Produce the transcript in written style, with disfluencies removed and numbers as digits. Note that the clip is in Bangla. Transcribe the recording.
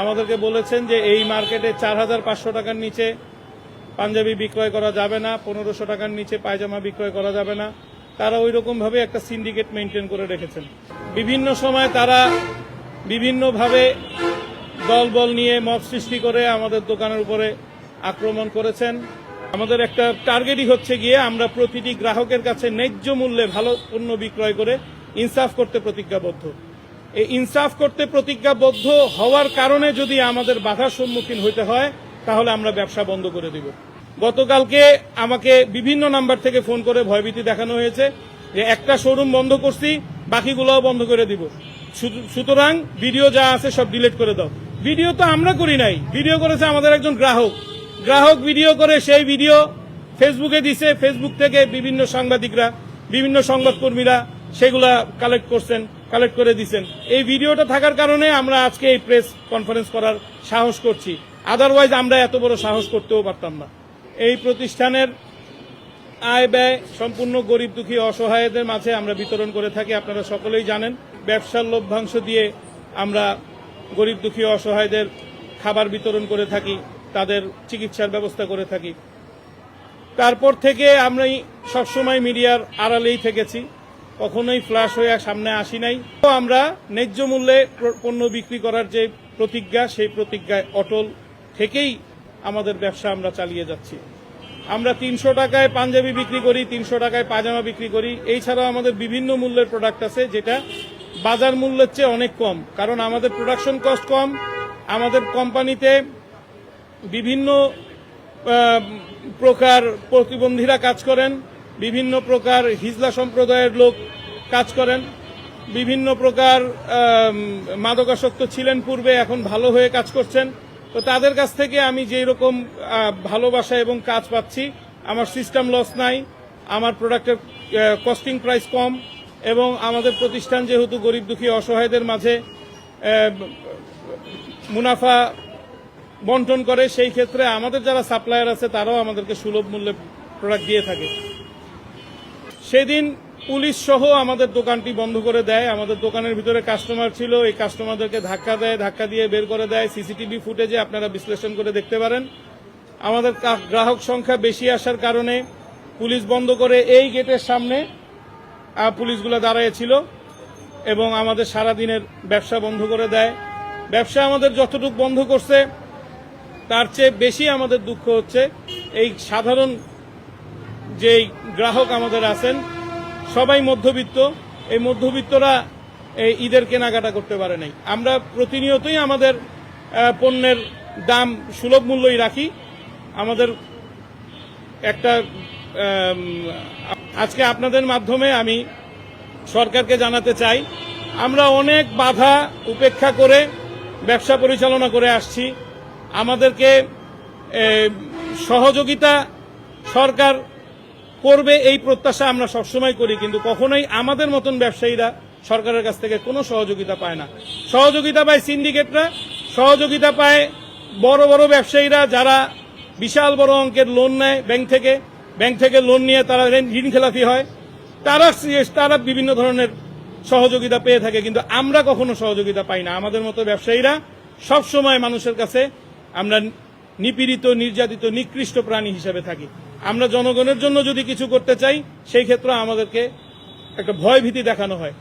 আমাদেরকে বলেছেন যে এই মার্কেটে 4,500 টাকার নিচে পাঞ্জাবি বিক্রয় করা যাবে না, 1500 টাকার নিচে পায়জামা বিক্রয় করা যাবে না। তারা ওই রকম ভাবে একটা সিন্ডিকেট মেনটেন করে রেখেছেন। বিভিন্ন সময় তারা বিভিন্নভাবে দলবল নিয়ে মব সৃষ্টি করে আমাদের দোকানের উপরে আক্রমণ করেছেন। আমাদের একটা টার্গেটই হচ্ছে গিয়ে আমরা প্রতিটি গ্রাহকের কাছে ন্যায্য মূল্যে ভালো পণ্য বিক্রয় করে ইনসাফ করতে প্রতিজ্ঞাবদ্ধ। এই ইনসাফ করতে প্রতিজ্ঞাবদ্ধ হওয়ার কারণে যদি আমাদের বাধার সম্মুখীন হইতে হয় তাহলে আমরা ব্যবসা বন্ধ করে দিব। গতকালকে আমাকে বিভিন্ন নাম্বার থেকে ফোন করে ভয়ভীতি দেখানো হয়েছে যে একটা শোরুম বন্ধ করছি, বাকিগুলোও বন্ধ করে দিব, সুতরাং ভিডিও যা আছে সব ডিলিট করে দাও। ভিডিও তো আমরা করি নাই, ভিডিও করেছে আমাদের একজন গ্রাহক ভিডিও করে সেই ভিডিও ফেসবুকে দিছে। ফেসবুক থেকে বিভিন্ন সাংবাদিকরা, বিভিন্ন সংবাদকর্মীরা সেগুলা কালেক্ট করে দিচ্ছেন। এই ভিডিওটা থাকার কারণে আমরা আজকে এই প্রেস কনফারেন্স করার সাহস করছি, আদারওয়াইজ আমরা এত বড় সাহস করতেও পারতাম না। এই প্রতিষ্ঠানের আয় ব্যয় সম্পূর্ণ গরিব দুঃখী অসহায়দের মাঝে আমরা বিতরণ করে থাকি। আপনারা সকলেই জানেন, ব্যবসার লভ্যাংশ দিয়ে আমরা গরিব দুঃখী অসহায়দের খাবার বিতরণ করে থাকি, তাদের চিকিৎসার ব্যবস্থা করে থাকি। তারপর থেকে আমরা সবসময় মিডিয়ার আড়ালেই থেকেছি, কখনোই ফ্ল্যাশ হয়ে সামনে আসি নাই। তো আমরা ন্যায্য মূল্যে পণ্য বিক্রি করার যে প্রতিজ্ঞা, সেই প্রতিজ্ঞায় অটল থেকেই আমাদের ব্যবসা আমরা চালিয়ে যাচ্ছি। আমরা 300 টাকায় পাঞ্জাবি বিক্রি করি, 300 টাকায় পায়জামা বিক্রি করি। এছাড়াও আমাদের বিভিন্ন মূল্যের প্রোডাক্ট আছে যেটা বাজার মূল্যের চেয়ে অনেক কম, কারণ আমাদের প্রোডাকশন কস্ট কম। আমাদের কোম্পানিতে বিভিন্ন প্রকার প্রতিবন্ধীরা কাজ করেন, বিভিন্ন প্রকার হিজলা সম্প্রদায়ের লোক কাজ করেন, বিভিন্ন প্রকার মাদকাসক্ত ছিলেন পূর্বে, এখন ভালো হয়ে কাজ করছেন। তো তাদের কাছ থেকে আমি যেই রকম ভালোবাসা এবং কাজ পাচ্ছি, আমার সিস্টেম লস নাই, আমার প্রোডাক্টের কস্টিং প্রাইস কম, এবং আমাদের প্রতিষ্ঠান যেহেতু গরিব দুঃখী অসহায়দের মাঝে মুনাফা বন্টন করে, সেই ক্ষেত্রে আমাদের যারা সাপ্লায়ার আছে তারাও আমাদেরকে সুলভ মূল্যে প্রোডাক্ট দিয়ে থাকে। সেদিন পুলিশ সহ আমাদের দোকানটি বন্ধ করে দেয়। আমাদের দোকানের ভিতরে কাস্টমার ছিল, এই কাস্টমারদেরকে ধাক্কা দিয়ে বের করে দেয়। সিসিটিভি ফুটেজে আপনারা বিশ্লেষণ করে দেখতে পারেন। আমাদের গ্রাহক সংখ্যা বেশি আসার কারণে পুলিশ বন্ধ করে এই গেটের সামনে পুলিশগুলো দাঁড়িয়েছিল এবং আমাদের সারাদিনের ব্যবসা বন্ধ করে দেয়। ব্যবসা আমাদের যতটুকু বন্ধ করছে তার চেয়ে বেশি আমাদের দুঃখ হচ্ছে এই সাধারণ যেই গ্রাহক আমাদের আছেন, সবাই মধ্যবিত্ত। এই মধ্যবিত্তরা এই ঈদের কেনাকাটা করতে পারে নাই। আমরা প্রতিনিয়তই আমাদের পণ্যের দাম সুলভ মূল্যই রাখি। আমাদের একটা আজকে আপনাদের মাধ্যমে আমি সরকারকে জানাতে চাই, আমরা অনেক বাধা উপেক্ষা করে ব্যবসা পরিচালনা করে আসছি। আমাদেরকে সহযোগিতা সরকার করবে এই প্রত্যাশা আমরা সবসময় করি, কিন্তু কখনোই আমাদের মতন ব্যবসায়ীরা সরকারের কাছ থেকে কোনো সহযোগিতা পায় না। সহযোগিতা পায় সিন্ডিকেটরা, সহযোগিতা পায় বড় বড় ব্যবসায়ীরা যারা বিশাল বড় অঙ্কের লোন নেয় ব্যাংক থেকে লোন নিয়ে তারা ঋণ খেলাপি হয়, তারা বিভিন্ন ধরনের সহযোগিতা পেয়ে থাকে, কিন্তু আমরা কখনো সহযোগিতা পাই না। আমাদের মতো ব্যবসায়ীরা সবসময় মানুষের কাছে আমরা নিপীড়িত, নির্যাতিত, নিকৃষ্ট প্রাণী হিসেবে থাকি। আমরা জনগণের জন্য যদি কিছু করতে চাই, সেই ক্ষেত্রে আমাদেরকে একটা ভয় ভীতি দেখানো হয়।